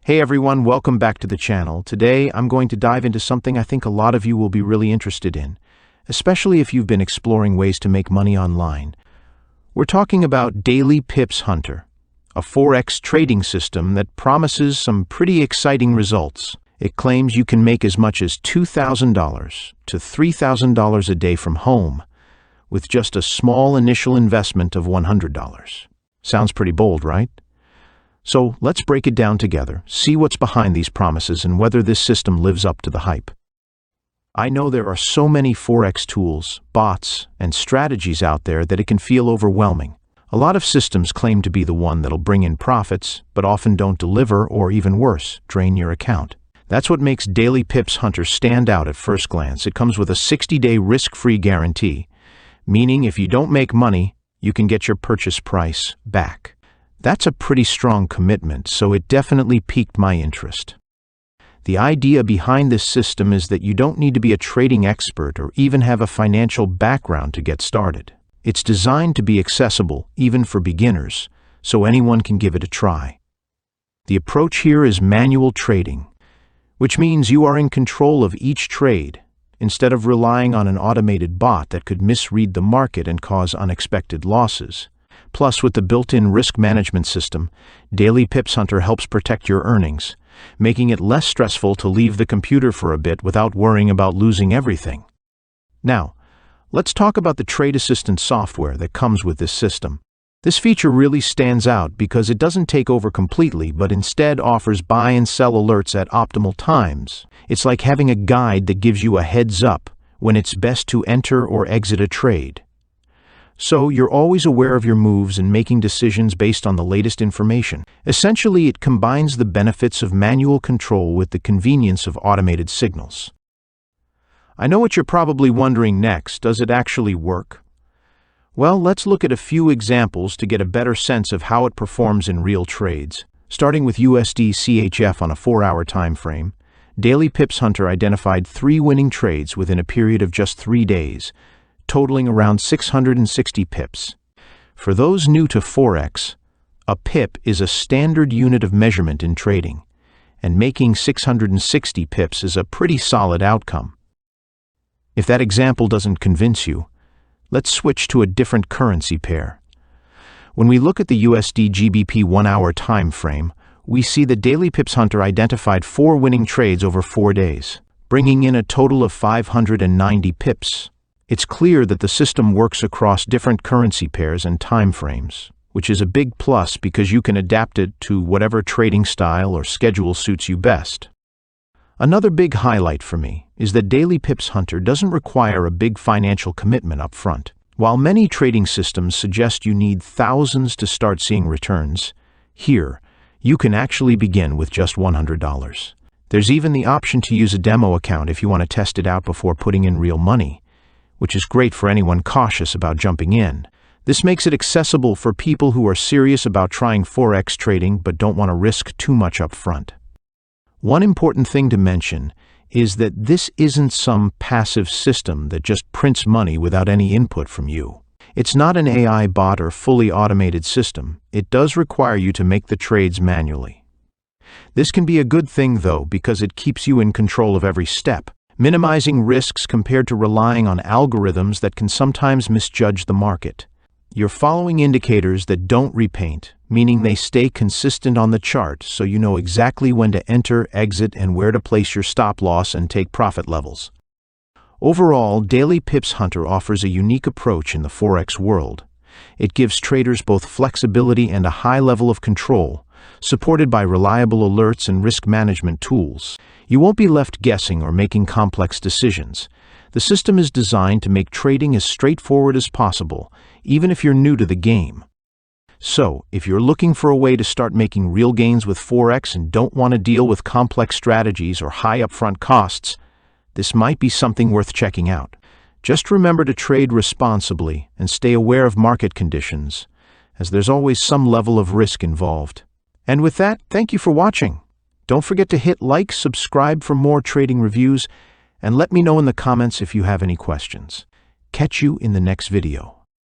Hey everyone, welcome back to the channel. Today I'm going to dive into something I think a lot of you will be really interested in, especially if you've been exploring ways to make money online. We're talking about Daily Pips Hunter, a Forex trading system that promises some pretty exciting results. It claims you can make as much as $2,000 to $3,000 a day from home, with just a small initial investment of $100. Sounds pretty bold, right? So let's break it down together, see what's behind these promises and whether this system lives up to the hype. I know there are so many Forex tools, bots, and strategies out there that it can feel overwhelming. A lot of systems claim to be the one that'll bring in profits, but often don't deliver or, even worse, drain your account. That's what makes Daily Pips Hunter stand out at first glance. It comes with a 60-day risk-free guarantee, meaning if you don't make money, you can get your purchase price back. That's a pretty strong commitment, so it definitely piqued my interest. The idea behind this system is that you don't need to be a trading expert or even have a financial background to get started. It's designed to be accessible, even for beginners, so anyone can give it a try. The approach here is manual trading, which means you are in control of each trade, instead of relying on an automated bot that could misread the market and cause unexpected losses. Plus, with the built-in risk management system, Daily Pips Hunter helps protect your earnings, making it less stressful to leave the computer for a bit without worrying about losing everything. Now, let's talk about the trade assistant software that comes with this system. This feature really stands out because it doesn't take over completely, but instead offers buy and sell alerts at optimal times. It's like having a guide that gives you a heads up when it's best to enter or exit a trade. So you're always aware of your moves and making decisions based on the latest information. Essentially, it combines the benefits of manual control with the convenience of automated signals. I know what you're probably wondering next. Does it actually work? Well, let's look at a few examples to get a better sense of how it performs in real trades. Starting with USD CHF on a 4-hour time frame, Daily Pips Hunter identified 3 winning trades within a period of just 3 days, totaling around 660 pips. For those new to Forex, a pip is a standard unit of measurement in trading, and making 660 pips is a pretty solid outcome. If that example doesn't convince you, let's switch to a different currency pair. When we look at the USD GBP 1-hour time frame, we see that Daily Pips Hunter identified 4 winning trades over 4 days, bringing in a total of 590 pips. It's clear that the system works across different currency pairs and time frames, which is a big plus because you can adapt it to whatever trading style or schedule suits you best. Another big highlight for me is that Daily Pips Hunter doesn't require a big financial commitment up front. While many trading systems suggest you need thousands to start seeing returns, here, you can actually begin with just $100. There's even the option to use a demo account if you want to test it out before putting in real money, which is great for anyone cautious about jumping in. This makes it accessible for people who are serious about trying Forex trading but don't want to risk too much up front. One important thing to mention is that this isn't some passive system that just prints money without any input from you. It's not an AI bot or fully automated system. It does require you to make the trades manually. This can be a good thing, though, because it keeps you in control of every step, minimizing risks compared to relying on algorithms that can sometimes misjudge the market. You're following indicators that don't repaint, meaning they stay consistent on the chart, so you know exactly when to enter, exit, and where to place your stop loss and take profit levels. Overall, Daily Pips Hunter offers a unique approach in the Forex world. It gives traders both flexibility and a high level of control, supported by reliable alerts and risk management tools. You won't be left guessing or making complex decisions. The system is designed to make trading as straightforward as possible, even if you're new to the game. So, if you're looking for a way to start making real gains with Forex and don't want to deal with complex strategies or high upfront costs, this might be something worth checking out. Just remember to trade responsibly and stay aware of market conditions, as there's always some level of risk involved. And with that, thank you for watching. Don't forget to hit like, subscribe for more trading reviews, and let me know in the comments if you have any questions. Catch you in the next video.